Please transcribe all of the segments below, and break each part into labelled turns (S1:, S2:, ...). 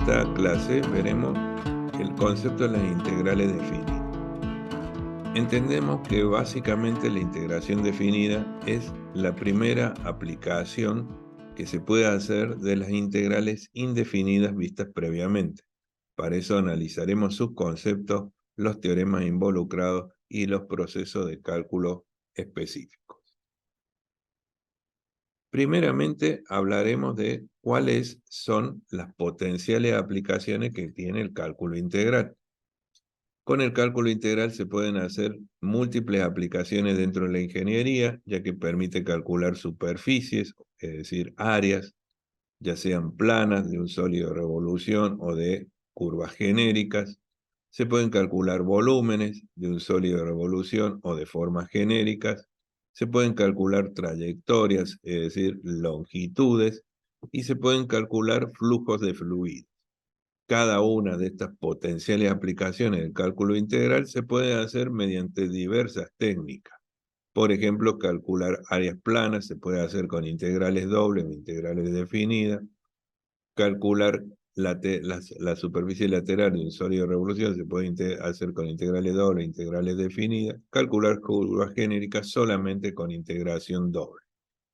S1: esta clase veremos el concepto de las integrales definidas. Entendemos que básicamente la integración definida es la primera aplicación que se puede hacer de las integrales indefinidas vistas previamente. Para eso analizaremos sus conceptos, los teoremas involucrados y los procesos de cálculo específicos. Primeramente hablaremos de cuáles son las potenciales aplicaciones que tiene el cálculo integral. Con el cálculo integral se pueden hacer múltiples aplicaciones dentro de la ingeniería, ya que permite calcular superficies, es decir, áreas, ya sean planas de un sólido de revolución o de curvas genéricas. Se pueden calcular volúmenes de un sólido de revolución o de formas genéricas. Se pueden calcular trayectorias, es decir, longitudes, y se pueden calcular flujos de fluidos. Cada una de estas potenciales aplicaciones del cálculo integral se puede hacer mediante diversas técnicas. Por ejemplo, calcular áreas planas se puede hacer con integrales dobles o integrales definidas. Calcular la superficie lateral de un sólido de revolución se puede hacer con integrales dobles, integrales definidas. Calcular curvas genéricas solamente con integración doble.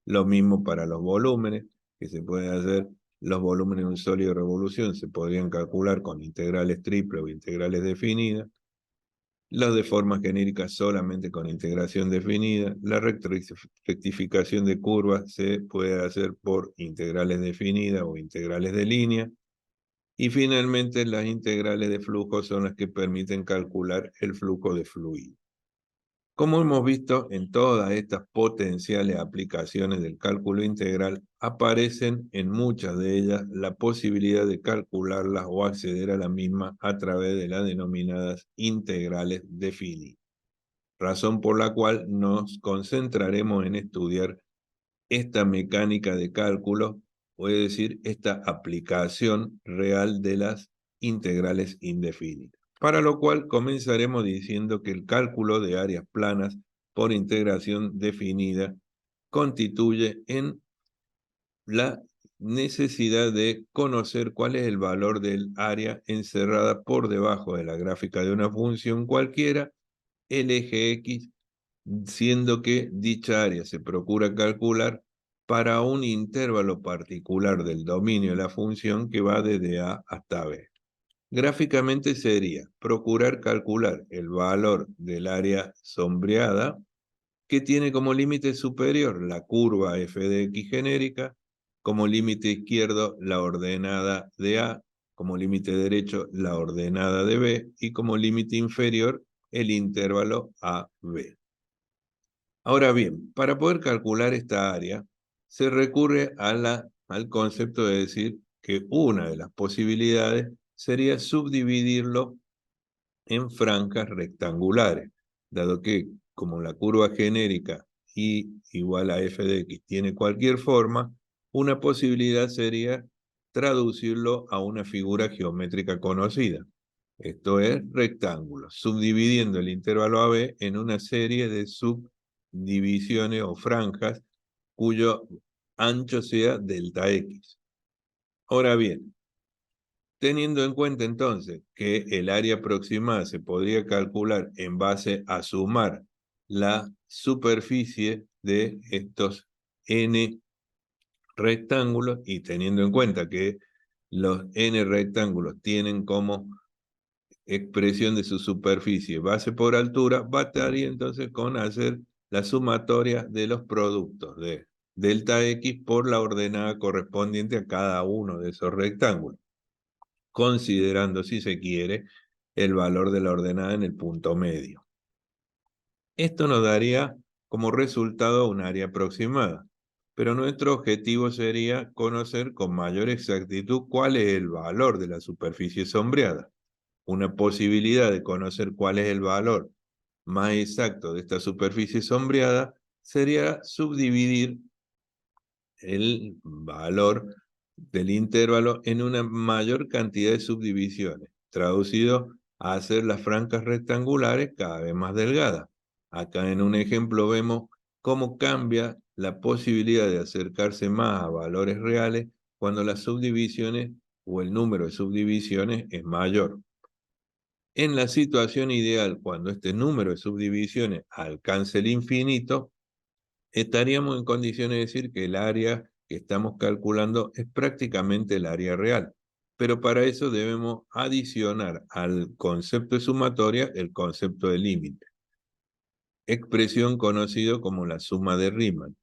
S1: Lo mismo para los volúmenes, que se pueden hacer los volúmenes de un sólido de revolución, se podrían calcular con integrales triples o integrales definidas. Los de forma genérica solamente con integración definida. La rectificación de curvas se puede hacer por integrales definidas o integrales de línea. Y finalmente las integrales de flujo son las que permiten calcular el flujo de fluido. Como hemos visto, en todas estas potenciales aplicaciones del cálculo integral, aparecen en muchas de ellas la posibilidad de calcularlas o acceder a la misma a través de las denominadas integrales definidas. Razón por la cual nos concentraremos en estudiar esta mecánica de cálculo, o es decir, esta aplicación real de las integrales indefinidas. Para lo cual comenzaremos diciendo que el cálculo de áreas planas por integración definida constituye en la necesidad de conocer cuál es el valor del área encerrada por debajo de la gráfica de una función cualquiera, el eje X, siendo que dicha área se procura calcular para un intervalo particular del dominio de la función que va desde A hasta B. Gráficamente sería procurar calcular el valor del área sombreada que tiene como límite superior la curva f de x genérica, como límite izquierdo la ordenada de A, como límite derecho la ordenada de B y como límite inferior el intervalo AB. Ahora bien, para poder calcular esta área, se recurre al concepto de decir que una de las posibilidades sería subdividirlo en franjas rectangulares, dado que como la curva genérica y igual a f de x tiene cualquier forma, una posibilidad sería traducirlo a una figura geométrica conocida. Esto es rectángulos, subdividiendo el intervalo AB en una serie de subdivisiones o franjas cuyo ancho sea delta X. Ahora bien, teniendo en cuenta entonces que el área aproximada se podría calcular en base a sumar la superficie de estos n rectángulos y teniendo en cuenta que los n rectángulos tienen como expresión de su superficie base por altura, bastaría entonces con hacer la sumatoria de los productos de delta X por la ordenada correspondiente a cada uno de esos rectángulos, considerando, si se quiere, el valor de la ordenada en el punto medio. Esto nos daría como resultado un área aproximada, pero nuestro objetivo sería conocer con mayor exactitud cuál es el valor de la superficie sombreada. Una posibilidad de conocer cuál es el valor más exacto de esta superficie sombreada sería subdividir el valor del intervalo en una mayor cantidad de subdivisiones, traducido a hacer las franjas rectangulares cada vez más delgadas. Acá en un ejemplo vemos cómo cambia la posibilidad de acercarse más a valores reales cuando las subdivisiones o el número de subdivisiones es mayor. En la situación ideal, cuando este número de subdivisiones alcance el infinito, estaríamos en condiciones de decir que el área que estamos calculando es prácticamente el área real. Pero para eso debemos adicionar al concepto de sumatoria el concepto de límite, expresión conocido como la suma de Riemann.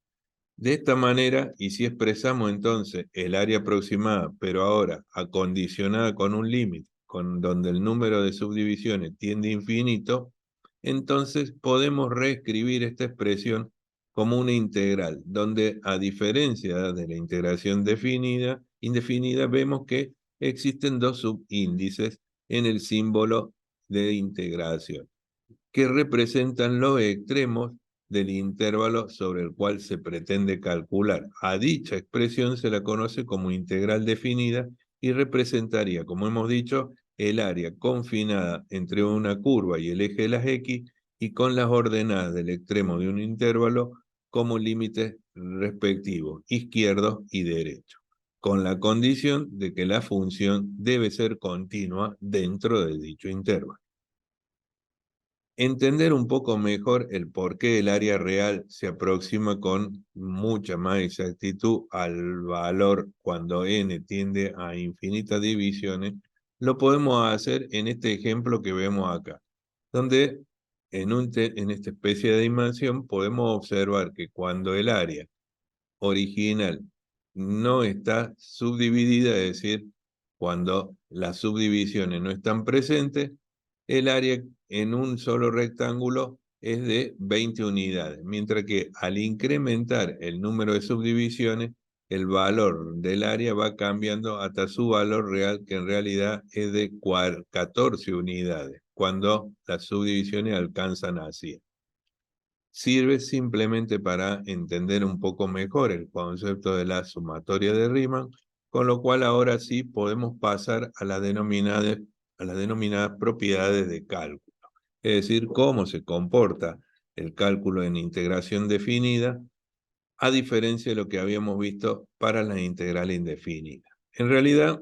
S1: De esta manera, y si expresamos entonces el área aproximada, pero ahora acondicionada con un límite, con donde el número de subdivisiones tiende a infinito, entonces podemos reescribir esta expresión como una integral, donde a diferencia de la integración indefinida, vemos que existen dos subíndices en el símbolo de integración que representan los extremos del intervalo sobre el cual se pretende calcular. A dicha expresión se la conoce como integral definida y representaría, como hemos dicho, el área confinada entre una curva y el eje de las X y con las ordenadas del extremo de un intervalo como límites respectivos, izquierdo y derecho, con la condición de que la función debe ser continua dentro de dicho intervalo. Entender un poco mejor el por qué el área real se aproxima con mucha más exactitud al valor cuando n tiende a infinitas divisiones, lo podemos hacer en este ejemplo que vemos acá, donde en esta especie de dimensión podemos observar que cuando el área original no está subdividida, es decir, cuando las subdivisiones no están presentes, el área en un solo rectángulo es de 20 unidades, mientras que al incrementar el número de subdivisiones, el valor del área va cambiando hasta su valor real, que en realidad es de 14 unidades, cuando las subdivisiones alcanzan a 100. Sirve simplemente para entender un poco mejor el concepto de la sumatoria de Riemann, con lo cual ahora sí podemos pasar a las denominadas propiedades de cálculo, es decir, cómo se comporta el cálculo en integración definida, a diferencia de lo que habíamos visto para la integral indefinida. En realidad,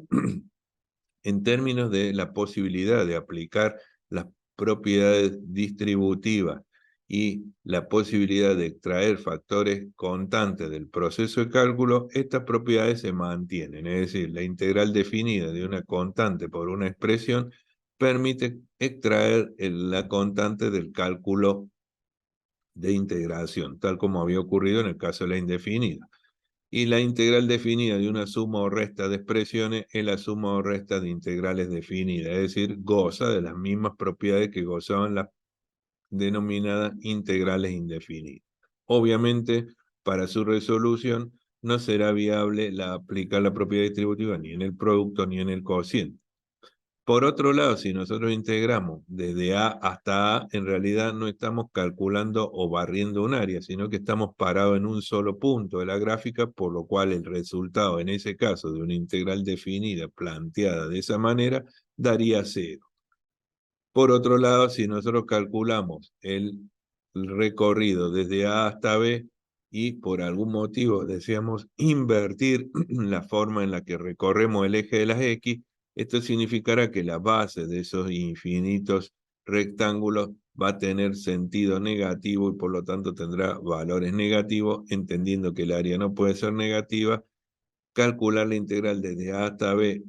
S1: en términos de la posibilidad de aplicar las propiedades distributivas y la posibilidad de extraer factores constantes del proceso de cálculo, estas propiedades se mantienen. Es decir, la integral definida de una constante por una expresión permite extraer la constante del cálculo de integración, tal como había ocurrido en el caso de la indefinida. Y la integral definida de una suma o resta de expresiones es la suma o resta de integrales definidas, es decir, goza de las mismas propiedades que gozaban las denominadas integrales indefinidas. Obviamente, para su resolución no será viable aplicar la propiedad distributiva ni en el producto ni en el cociente. Por otro lado, si nosotros integramos desde A hasta A, en realidad no estamos calculando o barriendo un área, sino que estamos parados en un solo punto de la gráfica, por lo cual el resultado en ese caso de una integral definida planteada de esa manera daría 0. Por otro lado, si nosotros calculamos el recorrido desde A hasta B y por algún motivo deseamos invertir la forma en la que recorremos el eje de las X, esto significará que la base de esos infinitos rectángulos va a tener sentido negativo y por lo tanto tendrá valores negativos, entendiendo que el área no puede ser negativa. Calcular la integral desde A hasta B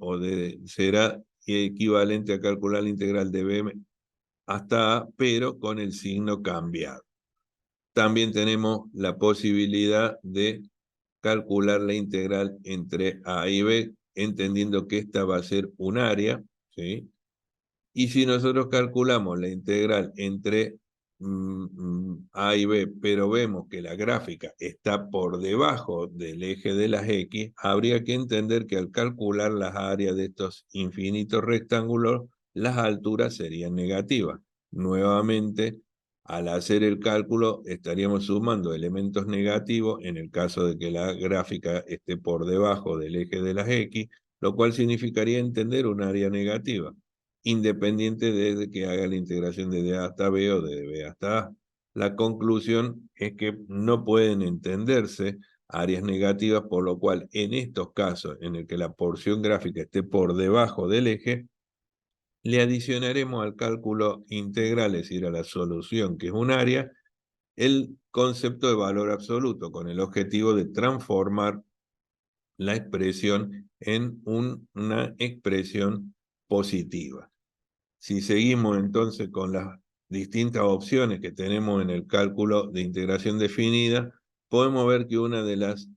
S1: será equivalente a calcular la integral de B hasta A, pero con el signo cambiado. También tenemos la posibilidad de calcular la integral entre A y B, entendiendo que esta va a ser un área, ¿sí? Y si nosotros calculamos la integral entre A y B, pero vemos que la gráfica está por debajo del eje de las X, habría que entender que al calcular las áreas de estos infinitos rectángulos, las alturas serían negativas. Nuevamente, al hacer el cálculo, estaríamos sumando elementos negativos en el caso de que la gráfica esté por debajo del eje de las X, lo cual significaría entender un área negativa independiente de que haga la integración desde A hasta B o de B hasta A. La conclusión es que no pueden entenderse áreas negativas, por lo cual en estos casos en el que la porción gráfica esté por debajo del eje, le adicionaremos al cálculo integral, es decir, a la solución, que es un área, el concepto de valor absoluto, con el objetivo de transformar la expresión en una expresión positiva. Si seguimos entonces con las distintas opciones que tenemos en el cálculo de integración definida, podemos ver que una de las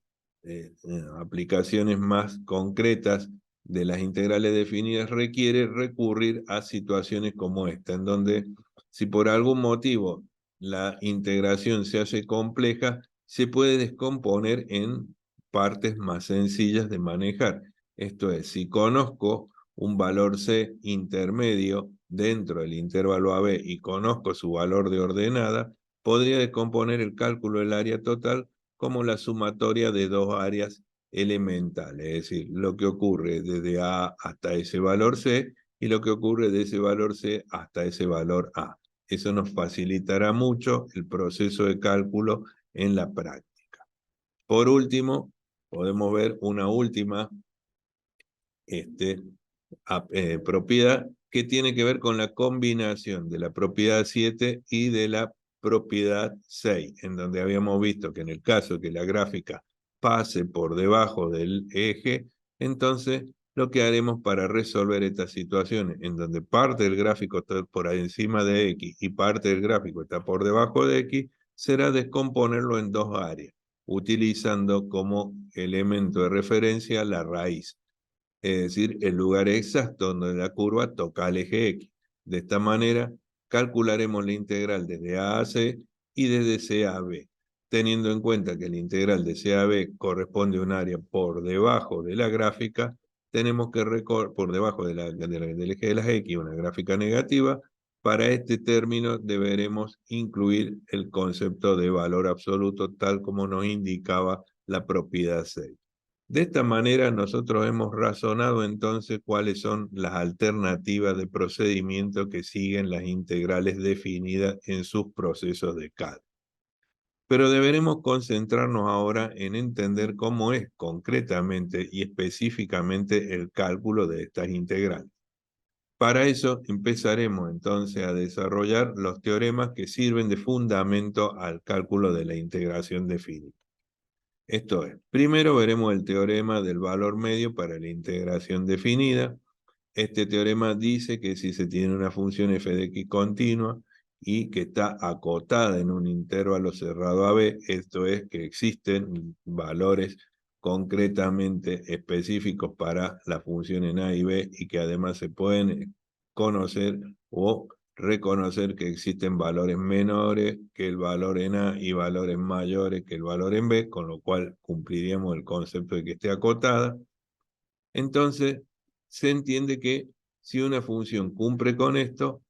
S1: aplicaciones más concretas de las integrales definidas requiere recurrir a situaciones como esta, en donde si por algún motivo la integración se hace compleja, se puede descomponer en partes más sencillas de manejar. Esto es, si conozco un valor C intermedio dentro del intervalo AB y conozco su valor de ordenada, podría descomponer el cálculo del área total como la sumatoria de dos áreas elementales, es decir, lo que ocurre desde A hasta ese valor C y lo que ocurre de ese valor C hasta ese valor A. Eso nos facilitará mucho el proceso de cálculo en la práctica. Por último, podemos ver una última propiedad que tiene que ver con la combinación de la propiedad 7 y de la propiedad 6, en donde habíamos visto que en el caso de que la gráfica pase por debajo del eje, entonces lo que haremos para resolver estas situaciones en donde parte del gráfico está por encima de X y parte del gráfico está por debajo de X, será descomponerlo en dos áreas, utilizando como elemento de referencia la raíz, es decir, el lugar exacto donde la curva toca el eje X. De esta manera, calcularemos la integral desde A a C y desde C a B, teniendo en cuenta que la integral de C a B corresponde a un área por debajo de la gráfica, tenemos que recorrer por debajo del eje de las X, una gráfica negativa. Para este término deberemos incluir el concepto de valor absoluto tal como nos indicaba la propiedad 6. De esta manera nosotros hemos razonado entonces cuáles son las alternativas de procedimiento que siguen las integrales definidas en sus procesos de cálculo. Pero deberemos concentrarnos ahora en entender cómo es concretamente y específicamente el cálculo de estas integrales. Para eso empezaremos entonces a desarrollar los teoremas que sirven de fundamento al cálculo de la integración definida. Esto es, primero veremos el teorema del valor medio para la integración definida. Este teorema dice que si se tiene una función f de x continua y que está acotada en un intervalo cerrado a b, esto es que existen valores concretamente específicos para la función en a y b y que además se pueden conocer o reconocer que existen valores menores que el valor en A y valores mayores que el valor en B, con lo cual cumpliríamos el concepto de que esté acotada. Entonces, se entiende que si una función cumple con esto,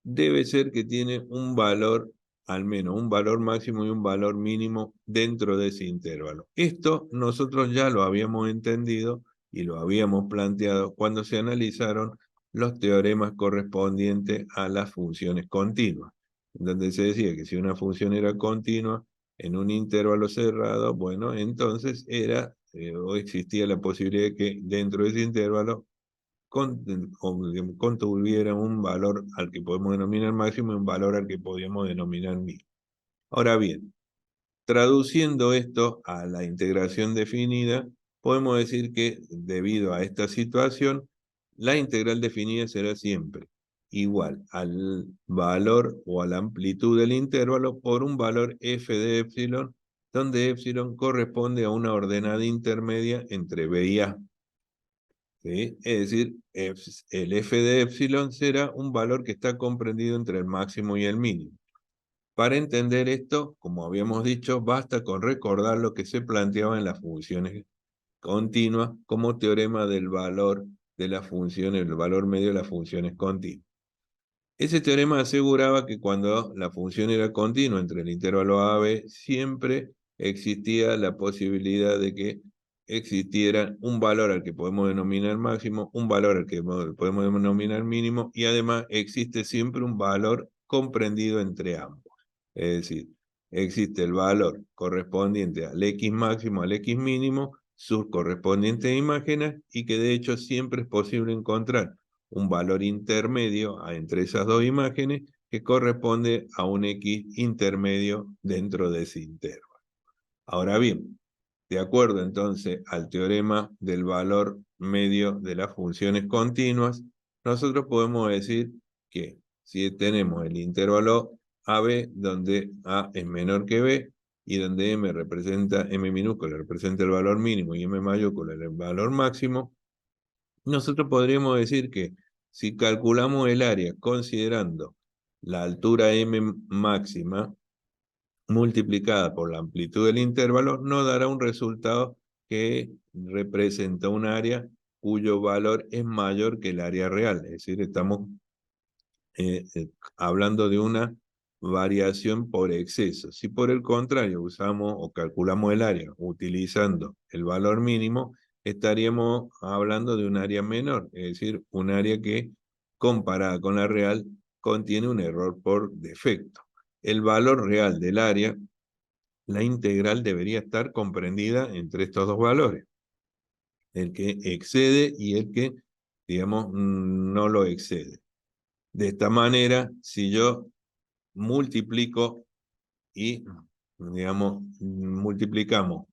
S1: debe ser que tiene un valor, al menos un valor máximo y un valor mínimo dentro de ese intervalo. Esto nosotros ya lo habíamos entendido y lo habíamos planteado cuando se analizaron los teoremas correspondientes a las funciones continuas, donde se decía que si una función era continua en un intervalo cerrado, bueno, entonces era o existía la posibilidad de que dentro de ese intervalo contuviera un valor al que podemos denominar máximo y un valor al que podíamos denominar mínimo. Ahora bien, traduciendo esto a la integración definida, podemos decir que debido a esta situación, la integral definida será siempre igual al valor o a la amplitud del intervalo por un valor f de epsilon, donde epsilon corresponde a una ordenada intermedia entre b y a. ¿Sí? Es decir, el f de epsilon será un valor que está comprendido entre el máximo y el mínimo. Para entender esto, como habíamos dicho, basta con recordar lo que se planteaba en las funciones continuas como teorema del valor de las funciones, el valor medio de las funciones continuas. Ese teorema aseguraba que cuando la función era continua entre el intervalo a b, siempre existía la posibilidad de que existiera un valor al que podemos denominar máximo, un valor al que podemos denominar mínimo, y además existe siempre un valor comprendido entre ambos. Es decir, existe el valor correspondiente al X máximo, al X mínimo, sus correspondientes imágenes, y que de hecho siempre es posible encontrar un valor intermedio entre esas dos imágenes que corresponde a un X intermedio dentro de ese intervalo. Ahora bien, de acuerdo entonces al teorema del valor medio de las funciones continuas, nosotros podemos decir que si tenemos el intervalo AB, donde A es menor que B, y donde M minúscula representa el valor mínimo y M mayúscula el valor máximo, nosotros podríamos decir que si calculamos el área considerando la altura M máxima multiplicada por la amplitud del intervalo, nos dará un resultado que representa un área cuyo valor es mayor que el área real. Es decir, estamos hablando de una variación por exceso. Si por el contrario usamos o calculamos el área utilizando el valor mínimo, estaríamos hablando de un área menor, es decir, un área que comparada con la real contiene un error por defecto. El valor real del área, la integral debería estar comprendida entre estos dos valores, el que excede y el que, digamos, no lo excede. De esta manera, si yo multiplico y, digamos, multiplicamos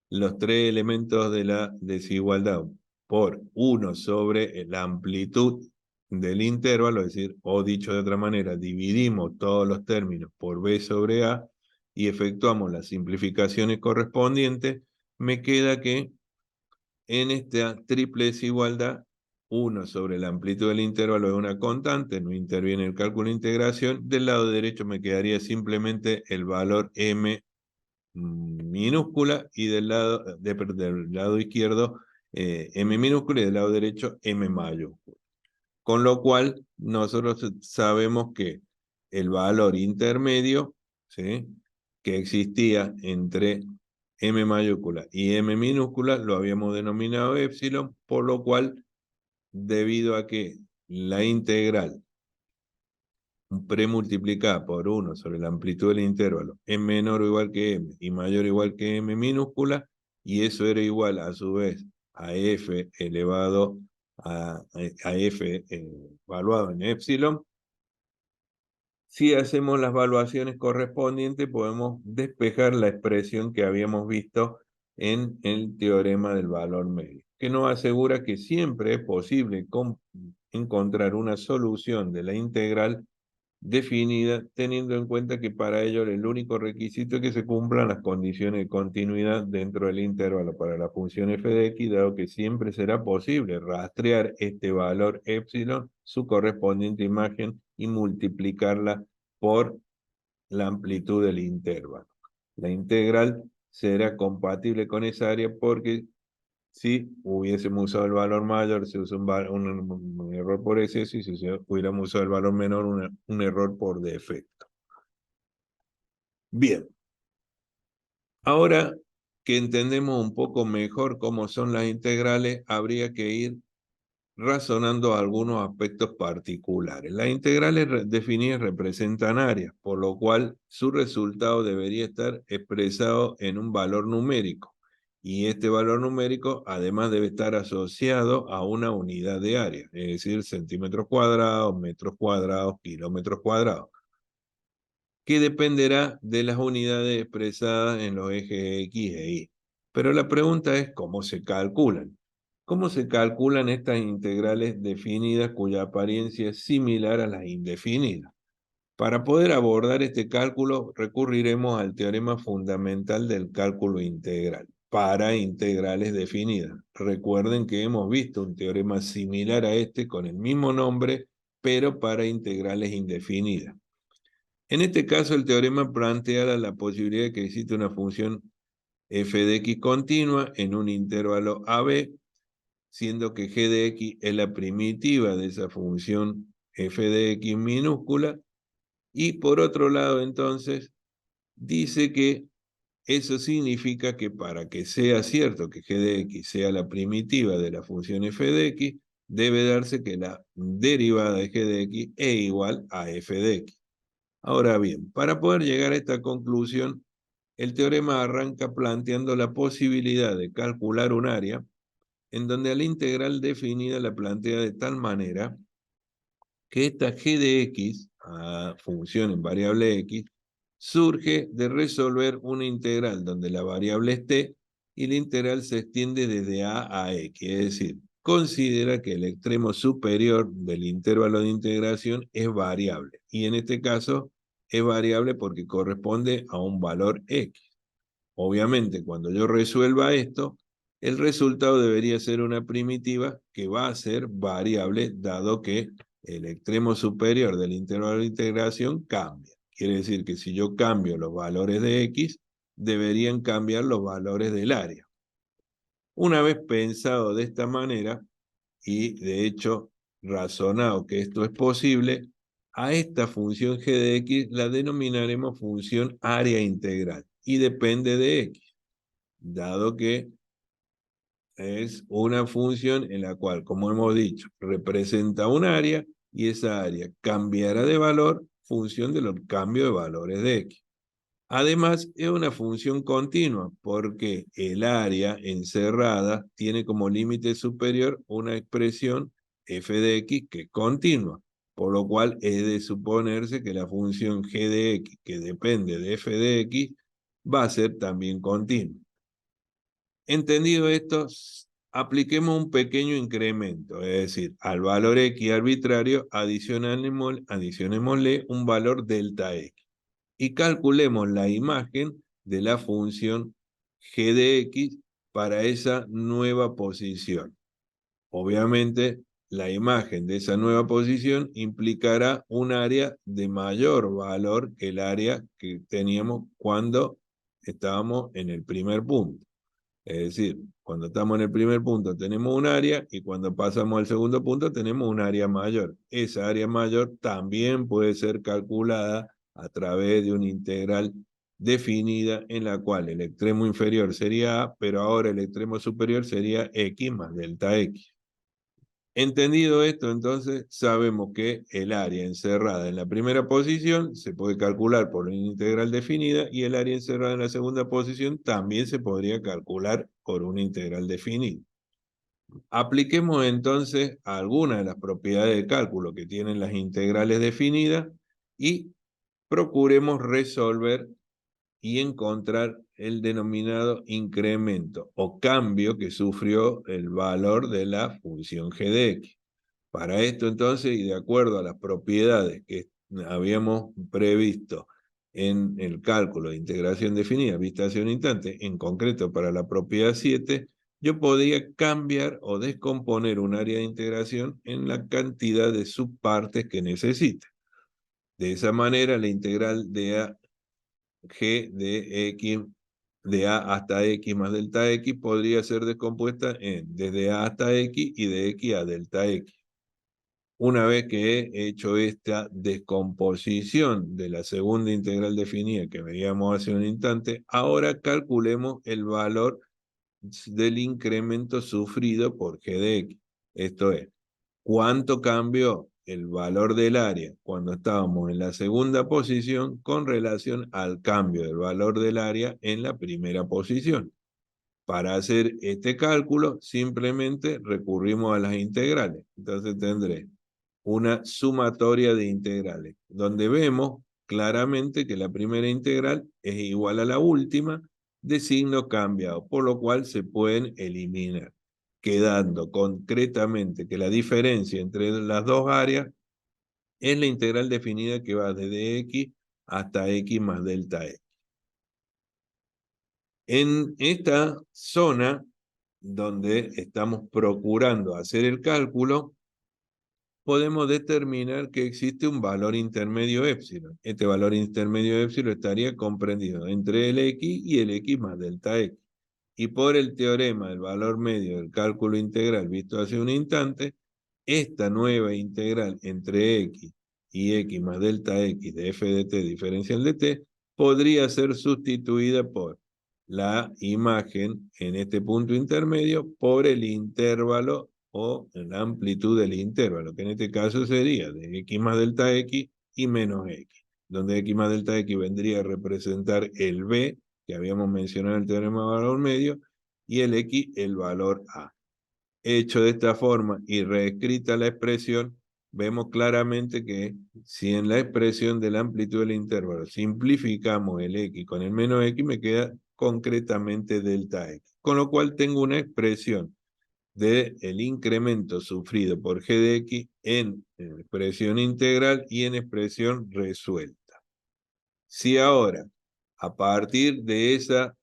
S1: los tres elementos de la desigualdad por 1 sobre la amplitud del intervalo, es decir, o dicho de otra manera, dividimos todos los términos por b sobre a y efectuamos las simplificaciones correspondientes, me queda que en esta triple desigualdad, 1 sobre la amplitud del intervalo es una constante, no interviene el cálculo de integración. Del lado derecho me quedaría simplemente el valor m minúscula y del lado izquierdo m minúscula y del lado derecho m mayúscula. Con lo cual, nosotros sabemos que el valor intermedio, ¿sí?, que existía entre m mayúscula y m minúscula lo habíamos denominado épsilon, por lo cual, debido a que la integral premultiplicada por 1 sobre la amplitud del intervalo es menor o igual que m y mayor o igual que m minúscula, y eso era igual a su vez a f elevado a f evaluado en épsilon, si hacemos las evaluaciones correspondientes podemos despejar la expresión que habíamos visto en el teorema del valor medio, que nos asegura que siempre es posible encontrar una solución de la integral definida, teniendo en cuenta que para ello el único requisito es que se cumplan las condiciones de continuidad dentro del intervalo para la función f de x, dado que siempre será posible rastrear este valor épsilon, su correspondiente imagen, y multiplicarla por la amplitud del intervalo. La integral será compatible con esa área porque si hubiésemos usado el valor mayor, se usa un error por exceso, y si hubiéramos usado el valor menor, un error por defecto. Bien. Ahora que entendemos un poco mejor cómo son las integrales, habría que ir razonando algunos aspectos particulares. Las integrales definidas representan áreas, por lo cual su resultado debería estar expresado en un valor numérico. Y este valor numérico además debe estar asociado a una unidad de área, es decir, centímetros cuadrados, metros cuadrados, kilómetros cuadrados, que dependerá de las unidades expresadas en los ejes X e Y. Pero la pregunta es cómo se calculan. ¿Cómo se calculan estas integrales definidas cuya apariencia es similar a las indefinidas? Para poder abordar este cálculo, recurriremos al teorema fundamental del cálculo integral para integrales definidas. Recuerden que hemos visto un teorema similar a este con el mismo nombre, pero para integrales indefinidas. En este caso, el teorema plantea la posibilidad de que exista una función f de x continua en un intervalo AB, siendo que g de x es la primitiva de esa función f de x minúscula, y por otro lado, entonces, dice que eso significa que para que sea cierto que g de x sea la primitiva de la función f de x, debe darse que la derivada de g de x es igual a f de x. Ahora bien, para poder llegar a esta conclusión, el teorema arranca planteando la posibilidad de calcular un área en donde a la integral definida la plantea de tal manera que esta g de x, a función en variable x, surge de resolver una integral donde la variable es t y la integral se extiende desde a x, es decir, considera que el extremo superior del intervalo de integración es variable, y en este caso es variable porque corresponde a un valor x. Obviamente, cuando yo resuelva esto, el resultado debería ser una primitiva que va a ser variable, dado que el extremo superior del intervalo de integración cambia. Quiere decir que si yo cambio los valores de x, deberían cambiar los valores del área. Una vez pensado de esta manera, y de hecho razonado que esto es posible, a esta función g de x la denominaremos función área integral y depende de x, dado que es una función en la cual, como hemos dicho, representa un área y esa área cambiará de valor función de los cambios de valores de x. Además, es una función continua porque el área encerrada tiene como límite superior una expresión f de x que es continua, por lo cual es de suponerse que la función g de x, que depende de f de x, va a ser también continua. Entendido esto, apliquemos un pequeño incremento, es decir, al valor x arbitrario adicionémosle un valor delta x y calculemos la imagen de la función g de x para esa nueva posición. Obviamente, la imagen de esa nueva posición implicará un área de mayor valor que el área que teníamos cuando estábamos en el primer punto. Es decir, cuando estamos en el primer punto tenemos un área y cuando pasamos al segundo punto tenemos un área mayor. Esa área mayor también puede ser calculada a través de una integral definida en la cual el extremo inferior sería a, pero ahora el extremo superior sería x más delta x. Entendido esto, entonces sabemos que el área encerrada en la primera posición se puede calcular por una integral definida y el área encerrada en la segunda posición también se podría calcular por una integral definida. Apliquemos entonces algunas de las propiedades de cálculo que tienen las integrales definidas y procuremos resolver y encontrar el denominado incremento o cambio que sufrió el valor de la función g de x. Para esto entonces, y de acuerdo a las propiedades que habíamos previsto en el cálculo de integración definida vista hacia un instante, en concreto para la propiedad 7, yo podría cambiar o descomponer un área de integración en la cantidad de subpartes que necesite. De esa manera, la integral de a g de x de a hasta x más delta x podría ser descompuesta en desde a hasta x y de x a delta x. Una vez que he hecho esta descomposición de la segunda integral definida que veíamos hace un instante, ahora calculemos el valor del incremento sufrido por g de x. Esto es, ¿cuánto cambió el valor del área cuando estábamos en la segunda posición con relación al cambio del valor del área en la primera posición? Para hacer este cálculo, simplemente recurrimos a las integrales. Entonces tendré una sumatoria de integrales, donde vemos claramente que la primera integral es igual a la última de signo cambiado, por lo cual se pueden eliminar, quedando concretamente que la diferencia entre las dos áreas es la integral definida que va desde x hasta x más delta x. En esta zona donde estamos procurando hacer el cálculo, podemos determinar que existe un valor intermedio épsilon. Este valor intermedio épsilon estaría comprendido entre el x y el x más delta x. Y por el teorema del valor medio del cálculo integral visto hace un instante, esta nueva integral entre x y x más delta x de f de t diferencial de t podría ser sustituida por la imagen en este punto intermedio por el intervalo o la amplitud del intervalo, que en este caso sería de x más delta x y menos x. donde x más delta x vendría a representar el b, que habíamos mencionado en el teorema de valor medio, y el x el valor a. Hecho de esta forma y reescrita la expresión, vemos claramente que si en la expresión de la amplitud del intervalo simplificamos el x con el menos x, me queda concretamente delta x. Con lo cual tengo una expresión del incremento sufrido por g de x en expresión integral y en expresión resuelta. Si ahora, a partir de esa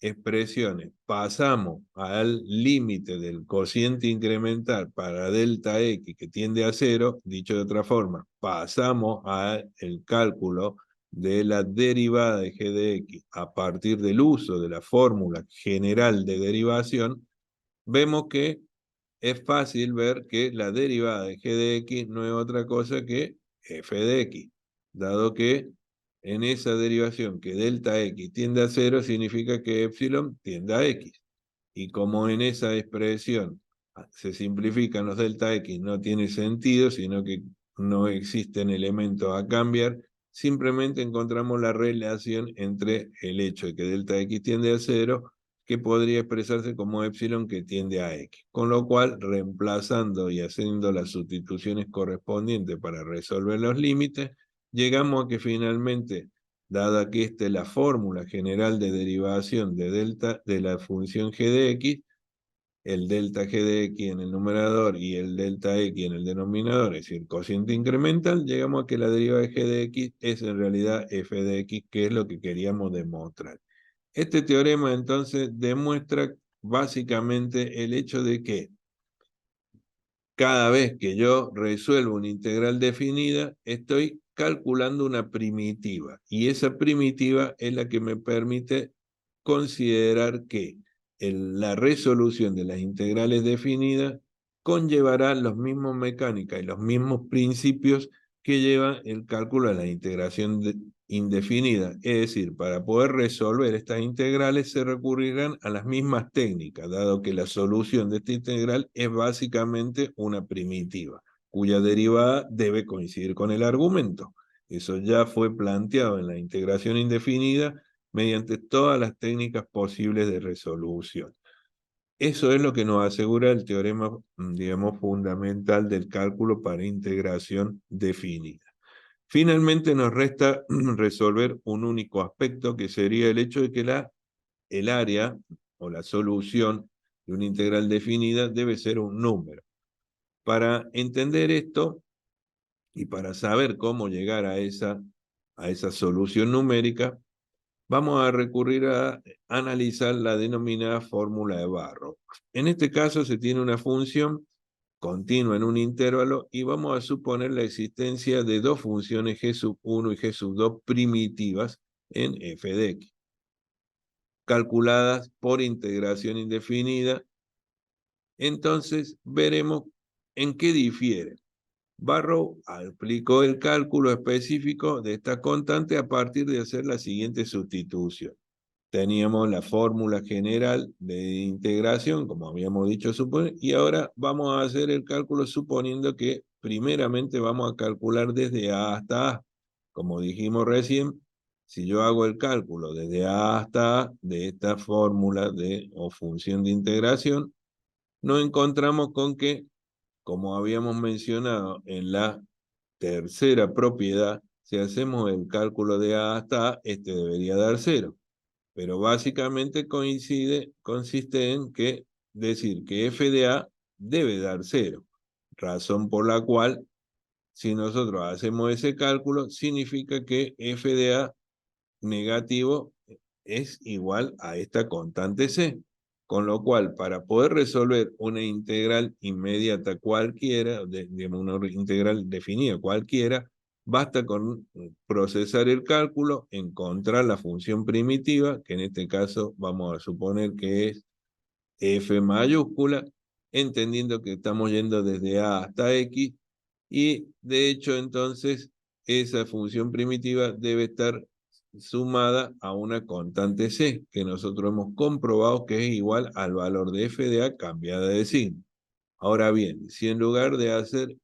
S1: expresiones, pasamos al límite del cociente incremental para delta x que tiende a 0, dicho de otra forma, pasamos al cálculo de la derivada de g de x a partir del uso de la fórmula general de derivación, vemos que es fácil ver que la derivada de g de x no es otra cosa que f de x, dado que en esa derivación que delta x tiende a 0 significa que epsilon tiende a x. Y como en esa expresión se simplifican los delta x, no tiene sentido, sino que no existen elementos a cambiar, simplemente encontramos la relación entre el hecho de que delta x tiende a 0, que podría expresarse como epsilon que tiende a x. Con lo cual, reemplazando y haciendo las sustituciones correspondientes para resolver los límites, llegamos a que finalmente, dada que esta es la fórmula general de derivación de delta de la función g de x, el delta g de x en el numerador y el delta x en el denominador, es decir, cociente incremental, llegamos a que la derivada de g de x es en realidad f de x, que es lo que queríamos demostrar. Este teorema entonces demuestra básicamente el hecho de que cada vez que yo resuelvo una integral definida, estoy calculando una primitiva, y esa primitiva es la que me permite considerar que la resolución de las integrales definidas conllevará las mismas mecánicas y los mismos principios que lleva el cálculo de la integración indefinida. Es decir, para poder resolver estas integrales se recurrirán a las mismas técnicas, dado que la solución de esta integral es básicamente una primitiva, cuya derivada debe coincidir con el argumento. Eso ya fue planteado en la integración indefinida mediante todas las técnicas posibles de resolución. Eso es lo que nos asegura el teorema, digamos, fundamental del cálculo para integración definida. Finalmente nos resta resolver un único aspecto, que sería el hecho de que el área o la solución de una integral definida debe ser un número. Para entender esto y para saber cómo llegar a esa solución numérica, vamos a recurrir a analizar la denominada fórmula de Barrow. En este caso se tiene una función continua en un intervalo y vamos a suponer la existencia de dos funciones g sub 1 y g sub 2 primitivas en f de x, calculadas por integración indefinida. Entonces veremos en qué difiere. Barrow aplicó el cálculo específico de esta constante a partir de hacer la siguiente sustitución. Teníamos la fórmula general de integración, como habíamos dicho, y ahora vamos a hacer el cálculo suponiendo que primeramente vamos a calcular desde A hasta A. Como dijimos recién, si yo hago el cálculo desde A hasta A de esta fórmula o función de integración, nos encontramos con que, como habíamos mencionado en la tercera propiedad, si hacemos el cálculo de A hasta A, este debería dar 0. Pero básicamente consiste en decir que f de A debe dar 0, razón por la cual, si nosotros hacemos ese cálculo, significa que f de A negativo es igual a esta constante C. Con lo cual, para poder resolver una integral inmediata cualquiera, digamos una integral definida cualquiera, basta con procesar el cálculo, encontrar la función primitiva, que en este caso vamos a suponer que es f mayúscula, entendiendo que estamos yendo desde A hasta X, y de hecho entonces esa función primitiva debe estar sumada a una constante C, que nosotros hemos comprobado que es igual al valor de f de A cambiada de signo. Ahora bien, si en lugar de hacer,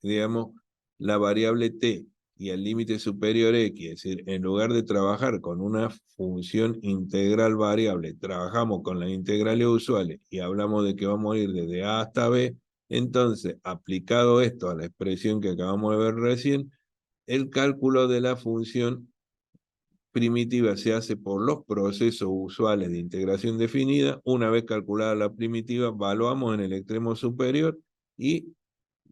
S1: digamos, la variable t y el límite superior X, es decir, en lugar de trabajar con una función integral variable, trabajamos con las integrales usuales y hablamos de que vamos a ir desde A hasta B, entonces, aplicado esto a la expresión que acabamos de ver recién, el cálculo de la función primitiva se hace por los procesos usuales de integración definida. Una vez calculada la primitiva, evaluamos en el extremo superior y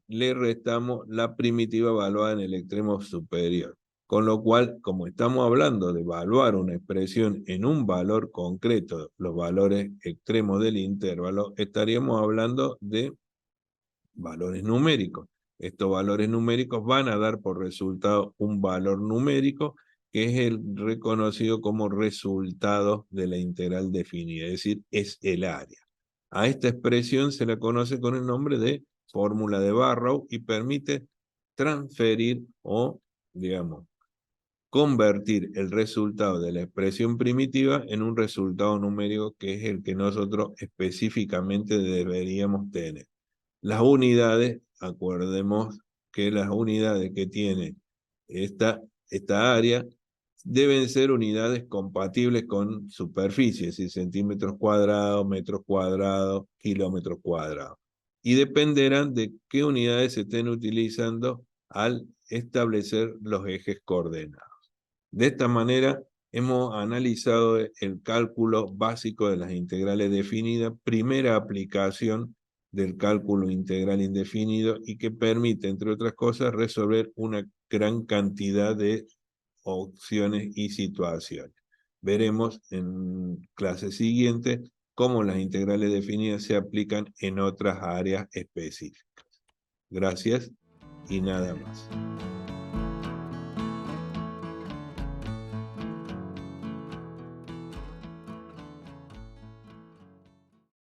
S1: le restamos la primitiva evaluada en el extremo superior. Con lo cual, como estamos hablando de evaluar una expresión en un valor concreto, los valores extremos del intervalo, estaríamos hablando de valores numéricos. Estos valores numéricos van a dar por resultado un valor numérico que es el reconocido como resultado de la integral definida, es decir, es el área. A esta expresión se la conoce con el nombre de fórmula de Barrow y permite transferir o, digamos, convertir el resultado de la expresión primitiva en un resultado numérico que es el que nosotros específicamente deberíamos tener. Las unidades, acordemos que las unidades que tiene esta área deben ser unidades compatibles con superficie, es decir, centímetros cuadrados, metros cuadrados, kilómetros cuadrados. Y dependerán de qué unidades se estén utilizando al establecer los ejes coordenados. De esta manera, hemos analizado el cálculo básico de las integrales definidas, primera aplicación del cálculo integral indefinido y que permite, entre otras cosas, resolver una gran cantidad de opciones y situaciones. Veremos en clase siguiente cómo las integrales definidas se aplican en otras áreas específicas. Gracias y nada más.